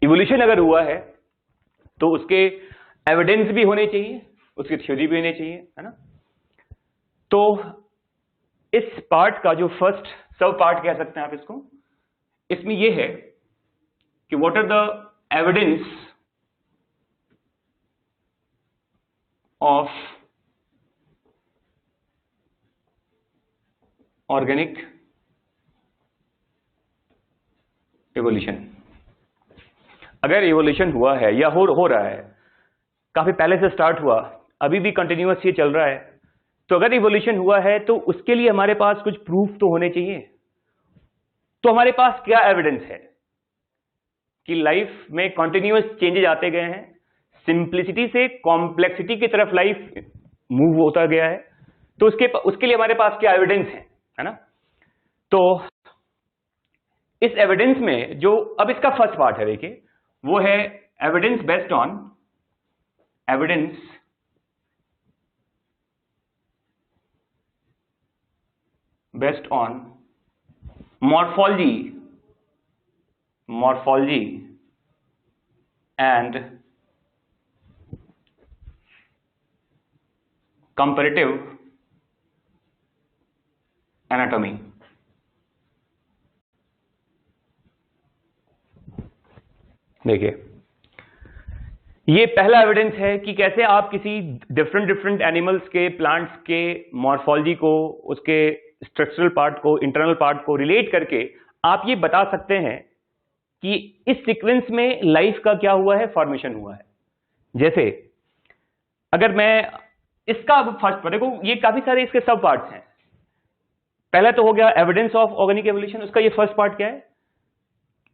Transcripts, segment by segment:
Evolution अगर हुआ है तो उसके एविडेंस भी होने चाहिए, उसकी थ्योरी भी होनी चाहिए, है ना। तो इस पार्ट का जो फर्स्ट सब पार्ट कह सकते हैं आप इसको, इसमें यह है कि what are the evidence of organic evolution. अगर इवोल्यूशन हुआ है या हो रहा है, काफी पहले से स्टार्ट हुआ, अभी भी कंटिन्यूअस ये चल रहा है, तो अगर इवोल्यूशन हुआ है तो उसके लिए हमारे पास कुछ प्रूफ तो होने चाहिए। तो हमारे पास क्या एविडेंस है कि लाइफ में कंटिन्यूअस चेंजेस आते गए हैं, सिंप्लिसिटी से कॉम्प्लेक्सिटी की तरफ लाइफ मूव होता गया है, तो उसके लिए हमारे पास क्या एविडेंस है ना। तो इस एविडेंस में जो अब इसका फर्स्ट पार्ट है, देखिए, वो है evidence based on morphology and comparative anatomy। देखिए, ये पहला एविडेंस है कि कैसे आप किसी डिफरेंट एनिमल्स के, प्लांट्स के मॉर्फोलॉजी को, उसके स्ट्रक्चरल पार्ट को, इंटरनल पार्ट को रिलेट करके आप ये बता सकते हैं कि इस सीक्वेंस में लाइफ का क्या हुआ है, फॉर्मेशन हुआ है। जैसे अगर मैं इसका फर्स्ट, देखो ये काफी सारे इसके सब पार्ट्स हैं। पहला तो हो गया एविडेंस ऑफ ऑर्गेनिक एवोल्यूशन, उसका ये फर्स्ट पार्ट क्या है,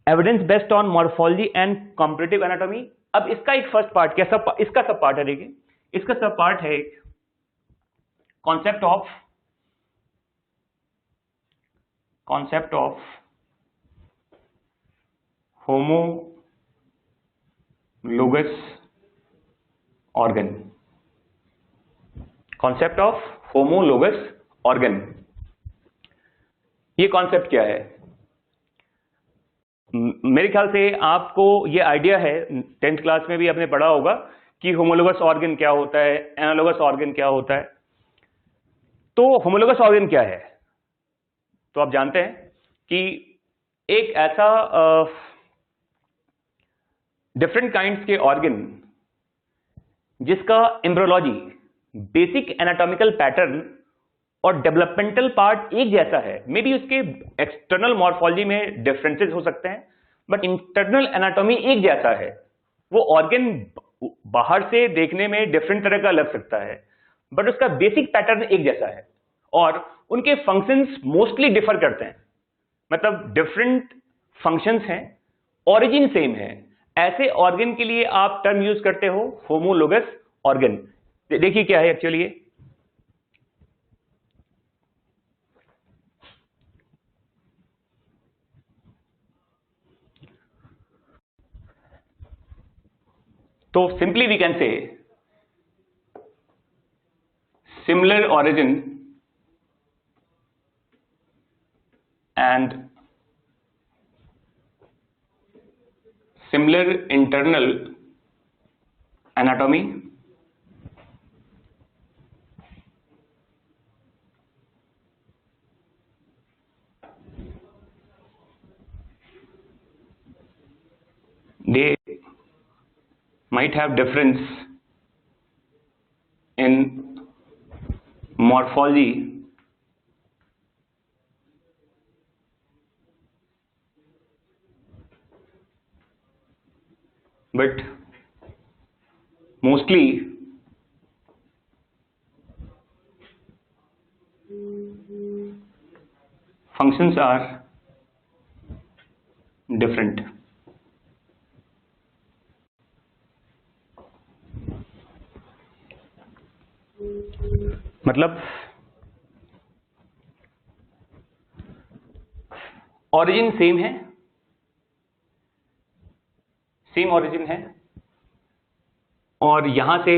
evidence based on morphology and comparative anatomy. अब इसका एक फर्स्ट पार्ट क्या, इसका सब पार्ट है, देखिए इसका सब पार्ट है एक concept of homologous organ. Concept of homologous organ, ये कॉन्सेप्ट क्या है? मेरे ख्याल से आपको ये आइडिया है, 10th क्लास में भी आपने पढ़ा होगा कि होमोलोगस ऑर्गन क्या होता है, एनालोगस ऑर्गन क्या होता है। तो होमोलोगस ऑर्गन क्या है? तो आप जानते हैं कि एक ऐसा डिफरेंट काइंड्स के ऑर्गन जिसका एम्ब्रियोलॉजी, बेसिक एनाटॉमिकल पैटर्न और डेवलपमेंटल पार्ट एक जैसा है। मे बी उसके एक्सटर्नल मॉर्फोलॉजी में डिफरेंसेस हो सकते हैं, बट इंटरनल एनाटॉमी एक जैसा है। वो ऑर्गन बाहर से देखने में डिफरेंट तरह का लग सकता है, बट उसका बेसिक पैटर्न एक जैसा है और उनके फंक्शंस मोस्टली डिफर करते हैं, मतलब डिफरेंट फंक्शंस हैं, ओरिजिन सेम है। ऐसे ऑर्गन के लिए आप टर्म यूज करते हो होमोलोगस ऑर्गन। देखिए क्या है एक्चुअली ये, तो simply we can say similar origin and similar internal anatomy they might have difference in morphology but mostly functions are different। मतलब ओरिजिन सेम है, सेम ओरिजिन है, और यहां से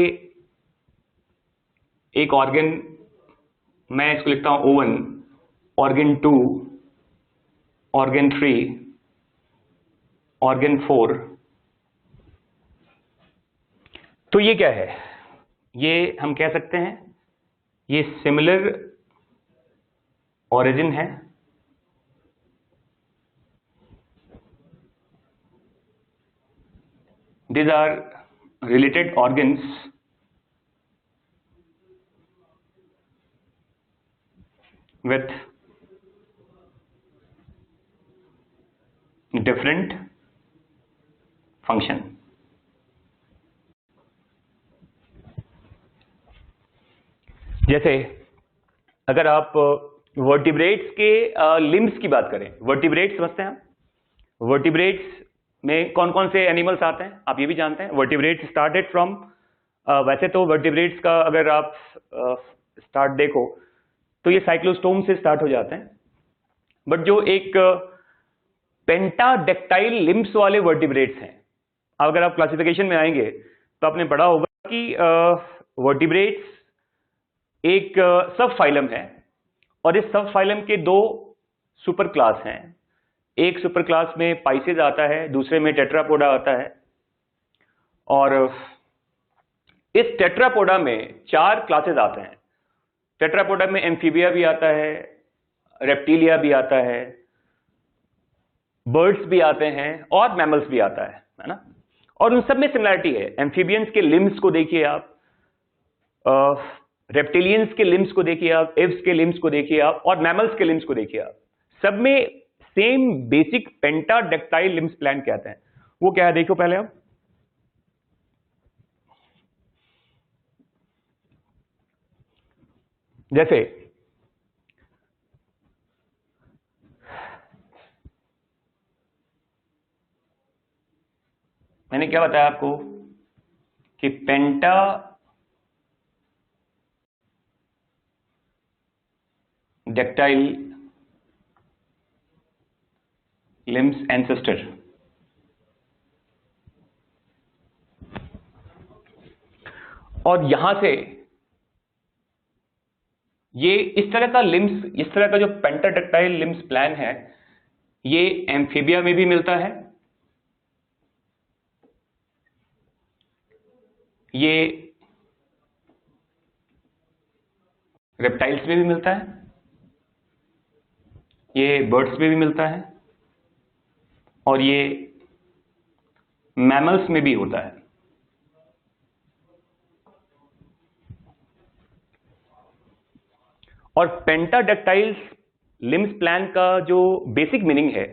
एक ऑर्गन, मैं इसको लिखता हूं O1, ऑर्गन 2, ऑर्गन 3, ऑर्गन 4, तो ये क्या है, ये हम कह सकते हैं ये सिमिलर ओरिजिन है, these are related organs with different function. जैसे अगर आप वर्टिब्रेट्स के लिम्स की बात करें, वर्टिब्रेट्स समझते हैं हम, वर्टिब्रेट्स में कौन कौन से एनिमल्स आते हैं आप ये भी जानते हैं। वर्टिब्रेट्स स्टार्टेड फ्रॉम, वैसे तो वर्टिब्रेट्स का अगर आप स्टार्ट देखो तो ये साइक्लोस्टोम से स्टार्ट हो जाते हैं, बट जो एक पेंटाडेक्टाइल लिम्स वाले वर्टिब्रेट्स हैं, अगर आप क्लासिफिकेशन में आएंगे तो आपने पढ़ा होगा कि वर्टिब्रेट्स एक सब फाइलम है और इस सब फाइलम के दो सुपर क्लास हैं। एक सुपर क्लास में पाइसेस आता है, दूसरे में टेट्रापोडा आता है, और इस टेट्रापोडा में 4 क्लासेस आते हैं। टेट्रापोडा में एम्फीबिया भी आता है, रेप्टिलिया भी आता है, बर्ड्स भी आते हैं और मैमल्स भी आता है ना। और उन सब में सिमिलरिटी है। एम्फीबियंस के लिम्स को देखिए आप, रेप्टिलियंस के लिम्स को देखिए आप, एव्स के लिम्स को देखिए आप, और मैमल्स के लिम्स को देखिए आप, सब में same basic pentadactyl limbs plan कहते हैं। वो क्या है देखो पहले आप, जैसे मैंने क्या बताया आपको कि पेंटाडेक्टाइल लिम्स एंसेस्टर, और यहां से ये इस तरह का लिम्स, इस तरह का जो पेंटाडेक्टाइल लिम्स प्लान है, ये एम्फीबिया में भी मिलता है, ये रेप्टाइल्स में भी मिलता है, ये बर्ड्स में भी मिलता है, और ये मैमल्स में भी होता है। और पेंटाडेक्टाइल लिम्स प्लान का जो बेसिक मीनिंग है,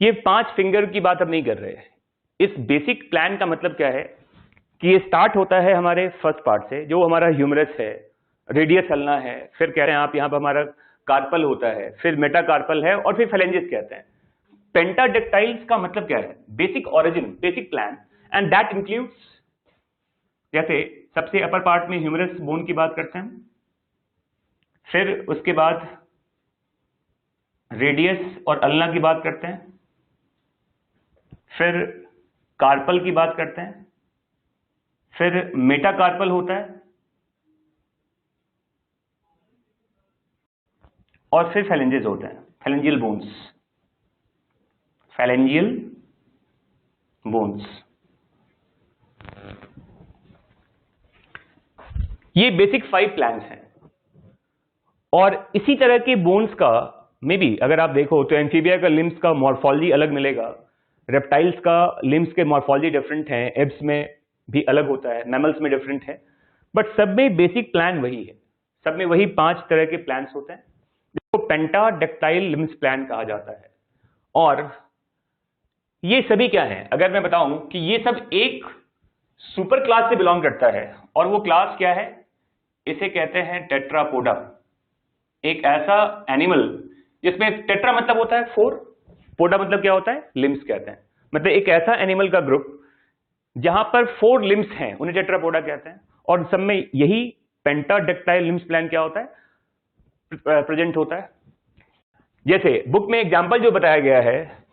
ये 5 फिंगर की बात हम नहीं कर रहे। इस बेसिक प्लान का मतलब क्या है कि ये स्टार्ट होता है हमारे फर्स्ट पार्ट से, जो हमारा ह्यूमरस है, रेडियस अल्ना है, फिर कह रहे हैं आप यहां पर हमारा कार्पल होता है, फिर मेटाकार्पल है, और फिर फेलेंजिस कहते हैं। पेंटाडेक्टाइल्स का मतलब क्या है, basic origin, basic plan, and that includes, जैसे सबसे अपर पार्ट में ह्यूमरस बोन की बात करते हैं, फिर उसके बाद रेडियस और अल्ना की बात करते हैं, फिर कार्पल की बात करते हैं, फिर मेटाकार्पल होता है, और फिर फेलेंजेस होते हैं, फेलेंजियल बोन्स, फेलेंजियल बोन्स। ये बेसिक 5 प्लान्स हैं। और इसी तरह के बोन्स का में भी अगर आप देखो तो एम्फीबिया का लिम्स का मॉर्फोलॉजी अलग मिलेगा, रेप्टाइल्स का लिम्स के मॉर्फोलॉजी डिफरेंट हैं, एब्स में भी अलग होता है, मैमल्स में डिफरेंट है, बट सब में बेसिक प्लान वही है। सब में वही 5 तरह के प्लान्स होते हैं जिसको पेंटाडेक्टाइल लिम्स प्लान कहा जाता है। और ये सभी क्या है, अगर मैं बताऊं कि ये सब एक सुपर क्लास से बिलोंग करता है, और वो क्लास क्या है, इसे कहते हैं टेट्रापोडा। एक ऐसा एनिमल जिसमें टेट्रा मतलब होता है 4, पोडा मतलब क्या होता है, लिम्स कहते हैं। मतलब एक ऐसा एनिमल का ग्रुप जहां पर 4 लिम्स हैं, उन्हें टेट्रापोडा कहते हैं। और सब में यही पेंटाडेक्टाइल लिम्स प्लान क्या होता है, प्रेजेंट होता है। जैसे बुक में एग्जाम्पल जो बताया गया है,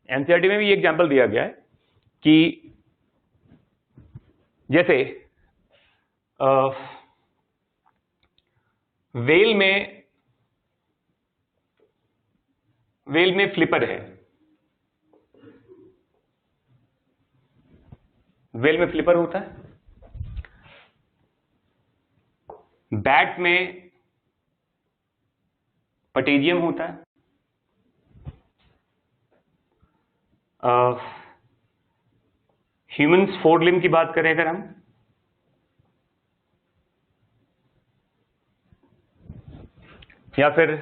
एनसीईआरटी में भी एग्जाम्पल दिया गया है कि जैसे वेल में फ्लिपर है, वेल में फ्लिपर होता है, बैट में पटेजियम होता है, ह्यूमंस फोर लिम्ब की बात करें अगर हम, या फिर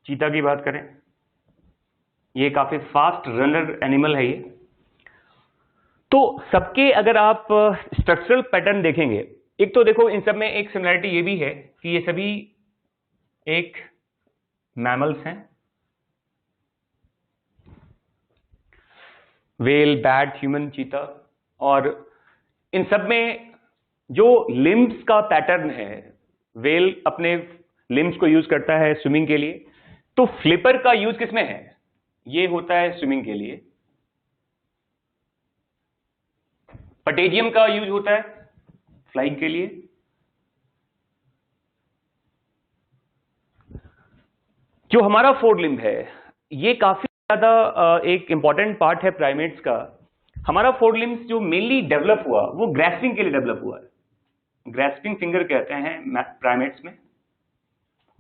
चीता की बात करें, ये काफी फास्ट रनर एनिमल है ये। तो सबके अगर आप स्ट्रक्चरल पैटर्न देखेंगे, एक तो देखो इन सब में एक सिमिलरिटी ये भी है कि ये सभी एक मैमल्स हैं, वेल, बैट, ह्यूमन, चीता, और इन सब में जो लिम्ब्स का पैटर्न है, वेल अपने लिम्ब्स को यूज करता है स्विमिंग के लिए, तो फ्लिपर का यूज किसमें है? ये होता है स्विमिंग के लिए। पटेजियम का यूज होता है फ्लाइंग के लिए। जो हमारा फोर लिम्ब है, ये काफी ज्यादा एक इंपॉर्टेंट पार्ट है प्राइमेट्स का। हमारा फोर लिम्ब जो मेनली डेवलप हुआ वो ग्रैस्पिंग के लिए डेवलप हुआ है, ग्रैस्पिंग फिंगर कहते हैं प्राइमेट्स में।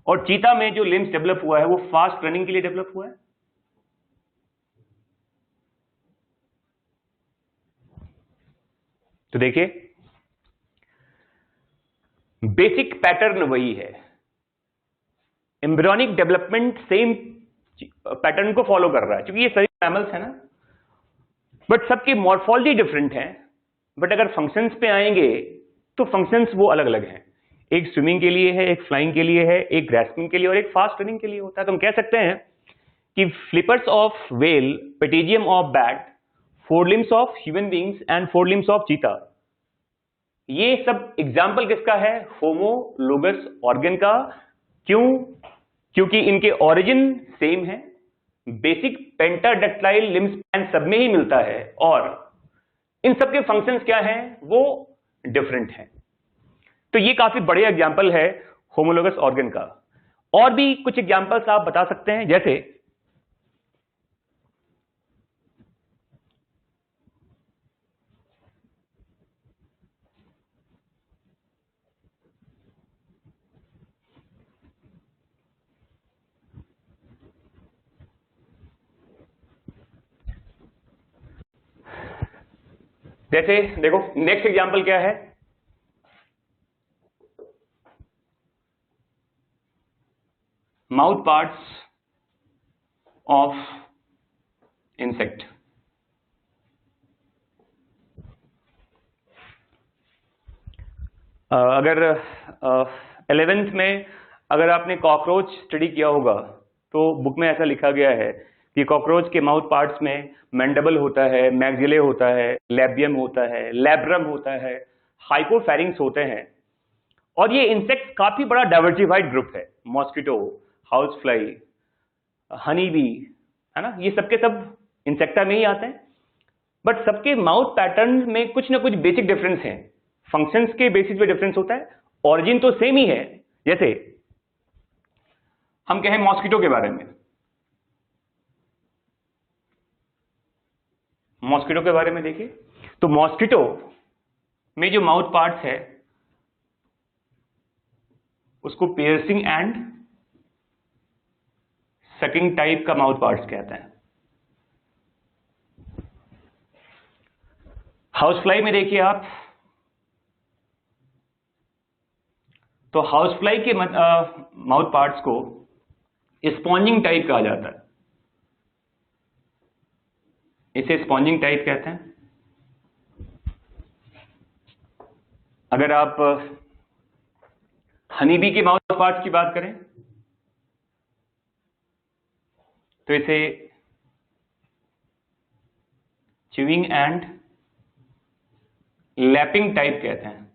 और चीता में जो लिम्ब्स डेवलप हुआ है वो फास्ट रनिंग के लिए डेवलप हुआ है। तो देखिए बेसिक पैटर्न वही है, एम्ब्रियोनिक डेवलपमेंट सेम पैटर्न को फॉलो कर रहा है, क्योंकि ये सभी मैमल्स है ना, बट सबकी मॉर्फोलॉजी डिफरेंट है। बट अगर फंक्शंस पे आएंगे तो फंक्शंस वो अलग अलग हैं, एक स्विमिंग के लिए है, एक फ्लाइंग के लिए है, एक ग्रैस्पिंग के लिए और एक फास्ट रनिंग के लिए होता है। तो हम कह सकते हैं कि flippers of whale, patagium of bat, forelimbs of human beings and forelimbs of cheetah, ये सब एग्जाम्पल किसका है? होमोलोगस ऑर्गन का। क्यों? क्योंकि इनके ओरिजिन सेम है, बेसिक पेंटाडक्टाइल लिम्ब स्पैन सब में ही मिलता है, और इन सब के फंक्शंस क्या हैं? वो डिफरेंट हैं। तो ये काफी बढ़िया एग्जाम्पल है होमोलोगस ऑर्गन का। और भी कुछ एग्जाम्पल्स आप बता सकते हैं, जैसे देखो नेक्स्ट एग्जाम्पल क्या है? Mouth parts of insect. अगर 11th में अगर आपने कॉकरोच स्टडी किया होगा तो बुक में ऐसा लिखा गया है कि कॉकरोच के माउथ पार्ट्स में मैंडिबल होता है, मैक्सिले होता है, लैबियम होता है, लैब्रम होता है, हाइपोफेरिंग्स होते हैं। और ये इंसेक्ट काफी बड़ा डाइवर्सिफाइड ग्रुप है, mosquito, house fly, honey bee, है ना, ये सबके सब इंसेक्टा में ही आते हैं। बट सबके माउथ पैटर्न में कुछ ना कुछ बेसिक डिफरेंस है, फंक्शंस के बेसिस पे डिफरेंस होता है, ऑरिजिन तो सेम ही है। जैसे हम कहें मॉस्किटो के बारे में, मॉस्किटो के बारे में देखिए, तो मॉस्किटो में जो माउथ पार्ट्स है उसको पियर्सिंग एंड सकिंग टाइप का माउथ पार्ट्स कहते हैं। हाउस फ्लाई में देखिए आप, तो हाउस फ्लाई के माउथ पार्ट्स को स्पॉन्जिंग टाइप कहा जाता है, इसे स्पॉन्जिंग टाइप कहते हैं। अगर आप हनी बी के माउथ पार्ट्स की बात करें तो इसे च्यूइंग एंड लैपिंग टाइप कहते हैं।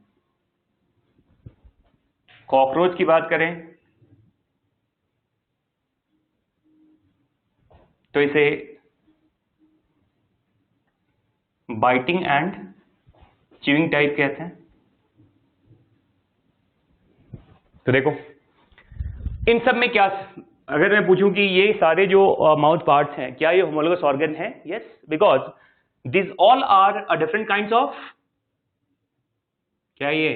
कॉकरोच की बात करें तो इसे बाइटिंग एंड च्यूइंग टाइप कहते हैं। तो देखो इन सब में क्या, अगर मैं पूछूं कि ये सारे जो माउथ पार्ट्स हैं क्या ये होमोलोगस ऑर्गन है? Yes, because this all are a different kinds of, क्या ये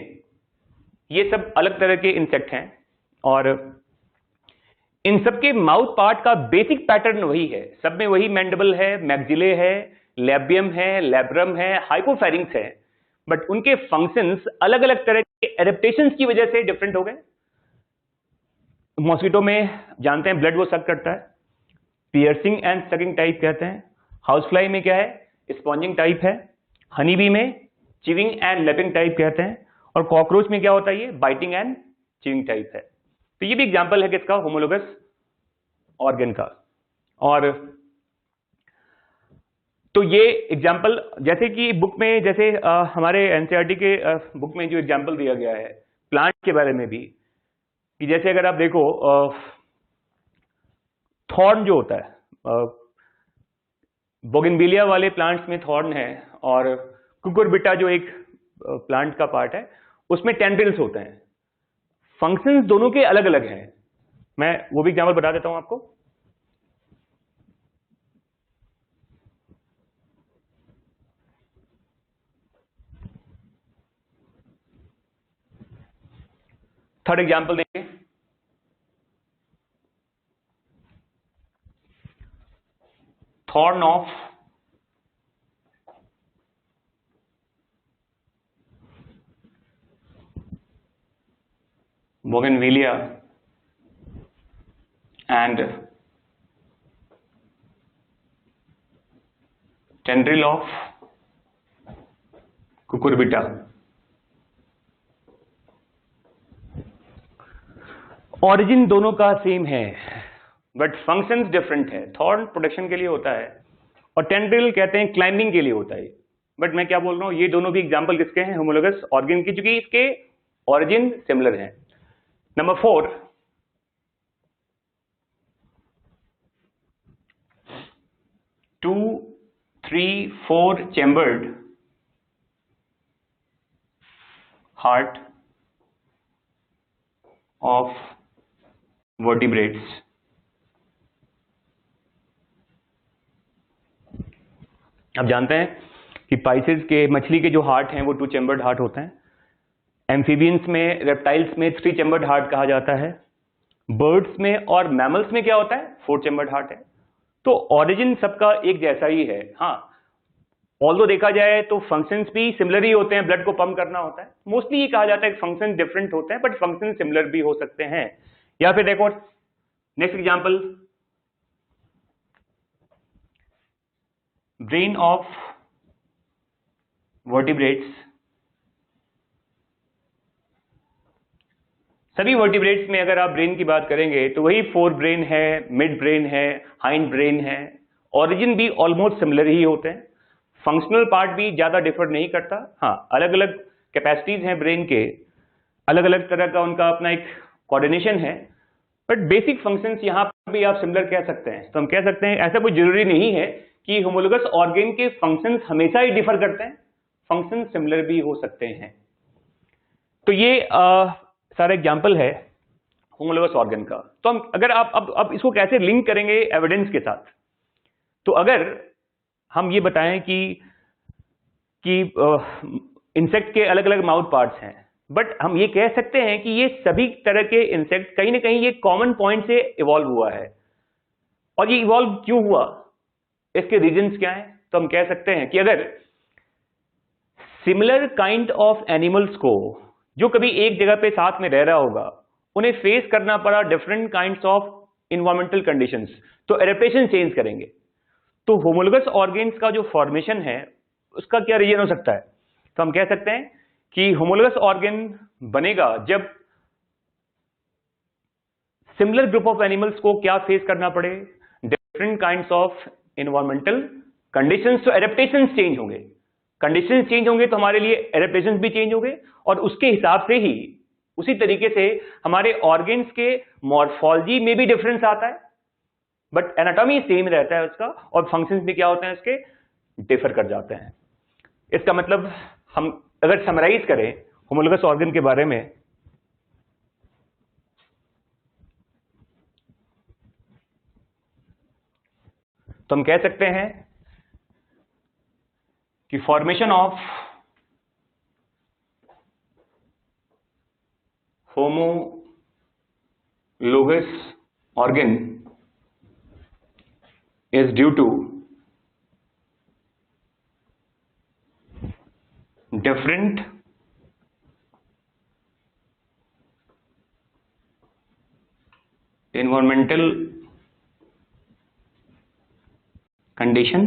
ये सब अलग तरह के इंसेक्ट हैं और इन सबके माउथ पार्ट का बेसिक पैटर्न वही है, सब में वही मैंडिबल है, मैक्सिले है, लैबियम है, लैब्रम है, हाइपोफेरिंक्स है, बट उनके फंक्शंस अलग अलग तरह के एडेप्टेशंस की वजह से डिफरेंट हो गए। मॉस्किटो में जानते हैं ब्लड वो सक करता है, पियर्सिंग एंड सकिंग टाइप कहते हैं। हाउस फ्लाई में क्या है, स्पॉन्जिंग टाइप है। हनी बी में चिविंग एंड लैपिंग टाइप कहते हैं। और कॉकरोच में क्या होता है, ये बाइटिंग एंड चिविंग टाइप है। तो ये भी एग्जाम्पल है किसका, होमोलोगस ऑर्गन का। और तो ये एग्जाम्पल जैसे कि बुक में, जैसे हमारे एनसीईआरटी के बुक में जो एग्जाम्पल दिया गया है प्लांट के बारे में भी, कि जैसे अगर आप देखो थॉर्न जो होता है, बोगनविलिया वाले प्लांट्स में थॉर्न है, और कुकुरबिटा जो एक प्लांट का पार्ट है उसमें टेंड्रिल्स होते हैं। फंक्शंस दोनों के अलग अलग हैं। मैं वो भी एग्जाम्पल बता देता हूं आपको। थर्ड एग्जाम्पल देंगे, thorn of bougainvillea and tendril of Cucurbita. Origin दोनों का सेम है बट फंक्शंस डिफरेंट है। थॉर्न प्रोटेक्शन के लिए होता है और टेंड्रिल कहते हैं क्लाइंबिंग के लिए होता है। बट मैं क्या बोल रहा हूं, ये दोनों भी एग्जांपल किसके हैं, होमोलोगस ऑर्गन की, क्योंकि इसके ऑरिजिन सिमिलर है। Number 4, two 3 4 chambered heart of vertebrates. आप जानते हैं कि पाइसेस के, मछली के जो हार्ट हैं वो 2 चैम्बर्ड हार्ट होते हैं। एम्फीबियंस में, रेप्टाइल्स में 3 चैम्बर्ड हार्ट कहा जाता है। बर्ड्स में और मैमल्स में क्या होता है, 4 चैम्बर्ड हार्ट है। तो ऑरिजिन सबका एक जैसा ही है। हाँ, ऑल्दो देखा जाए तो फंक्शंस भी सिमिलर ही होते हैं, ब्लड को पंप करना होता है। मोस्टली ये कहा जाता है कि फंक्शन डिफरेंट होते हैं बट फंक्शन सिमिलर भी हो सकते हैं। या फिर देखो next example, brain of vertebrates. सभी वर्टिब्रेट्स में अगर आप ब्रेन की बात करेंगे तो वही फोर ब्रेन है, मिड ब्रेन है, हाइंड ब्रेन है। ऑरिजिन भी ऑलमोस्ट सिमिलर ही होते हैं। फंक्शनल पार्ट भी ज्यादा डिफर नहीं करता। हाँ, अलग अलग कैपेसिटीज हैं ब्रेन के, अलग अलग तरह का उनका अपना एक कोऑर्डिनेशन है, बट बेसिक फंक्शंस यहां पर भी आप सिमिलर कह सकते हैं। तो हम कह सकते हैं ऐसा कोई जरूरी नहीं है कि होमोलोगस ऑर्गन के फंक्शंस हमेशा ही डिफर करते हैं, फंक्शन सिमिलर भी हो सकते हैं। तो ये सारा एग्जाम्पल है होमोलोगस ऑर्गन का। तो हम अगर आप अब इसको कैसे लिंक करेंगे एविडेंस के साथ, तो अगर हम ये बताएं कि इंसेक्ट के अलग अलग माउथ पार्ट्स हैं, बट हम ये कह सकते हैं कि ये सभी तरह के इंसेक्ट कहीं ना कहीं ये कॉमन पॉइंट से इवॉल्व हुआ है। और ये इवॉल्व क्यों हुआ, इसके रीजंस क्या हैं? तो हम कह सकते हैं कि अगर सिमिलर काइंड ऑफ एनिमल्स को, जो कभी एक जगह पे साथ में रह रहा होगा, उन्हें फेस करना पड़ा different kinds of environmental conditions, तो एडेप्टेशन चेंज करेंगे। तो होमोलोगस ऑर्गेन्स का जो फॉर्मेशन है उसका क्या रीजन हो सकता है? तो हम कह सकते हैं कि होमोलोगस ऑर्गन बनेगा जब सिमिलर ग्रुप ऑफ एनिमल्स को क्या फेस करना पड़े, different kinds of environmental conditions. तो एडेप्टेशंस चेंज होंगे, कंडीशंस चेंज होंगे तो हमारे लिए एडेप्टेशंस भी चेंज होंगे, और उसके हिसाब से ही, उसी तरीके से हमारे ऑर्गेन्स के मॉर्फोलॉजी में भी डिफरेंस आता है, बट एनाटॉमी सेम रहता है उसका, और फंक्शंस भी क्या होते हैं उसके, डिफर कर जाते हैं। इसका मतलब हम अगर समराइज करें होमोलोगस ऑर्गन के बारे में, तो हम कह सकते हैं कि formation of homologous organ is due to different environmental condition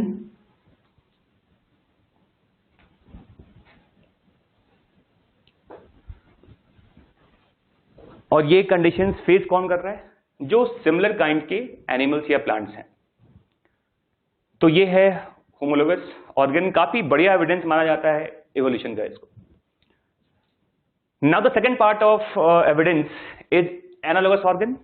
और ये कंडीशंस फेस कौन कर रहा है? जो सिमिलर काइंड के एनिमल्स या प्लांट्स हैं। तो ये है होमोलोगस ऑर्गन, काफी बढ़िया एविडेंस माना जाता है इवोल्यूशन का इसको। Now the second part of evidence is analogous organ.